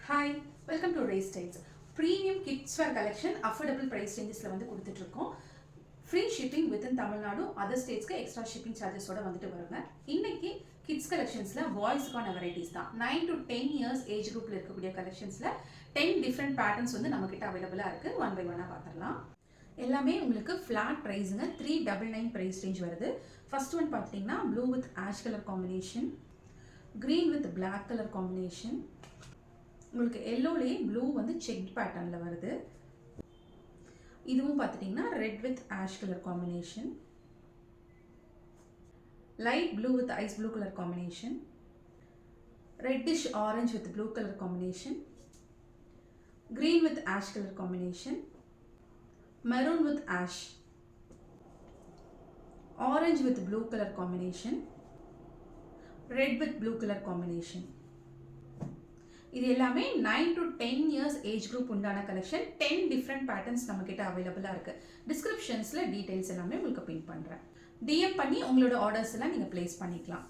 Hi, welcome to race styles. Premium kids wear collection affordable price ரேஞ்சஸில் வந்து கொடுத்துட்ருக்கோம். Free shipping within Tamil Nadu, other ஸ்டேட்ஸ்க்கு extra shipping சார்ஜஸோட வந்துட்டு வருங்க. இன்னைக்கு கிட்ஸ் கலெக்ஷன்ஸில் பாய்ஸ்க்கான வெரைட்டிஸ் தான். 9 to 10 இயர்ஸ் ஏஜ் குரூப்பில் இருக்கக்கூடிய கலெக்ஷன்ஸில் 10 டிஃப்ரெண்ட் பேட்டர்ன்ஸ் வந்து நம்மக்கிட்ட அவைலபிளாக இருக்குது. ஒன் பை ஒன்னாக பார்த்துடலாம். எல்லாமே உங்களுக்கு ஃப்ளாட் ப்ரைஸுங்க. 399 ப்ரைஸ் ரேஞ்ச் வருது. ஃபர்ஸ்ட் ஒன் பார்த்தீங்கன்னா blue with ash colour combination, green with black colour combination, உங்களுக்கு எல்லோலேயே ப்ளூ வந்து செக் பேட்டர்னில் வருது. இதுவும் பார்த்துட்டிங்கன்னா red with ash colour combination, light blue with ice blue colour combination, reddish orange with blue colour combination, green with ash colour combination, maroon with ash, orange with blue colour combination, red with blue colour combination. இது எல்லாமே 9 to 10 years age group உண்டான collection. 10 different patterns நம்மக்கிட்ட அவைலபிளாக இருக்குது. டிஸ்கிரிப்ஷன்ஸில் details எல்லாமே உங்களுக்கு பின் பண்ணுறேன். DM பண்ணி உங்களோட ஆர்டர்ஸ் எல்லாம் நீங்கள் ப்ளேஸ் பண்ணிக்கலாம்.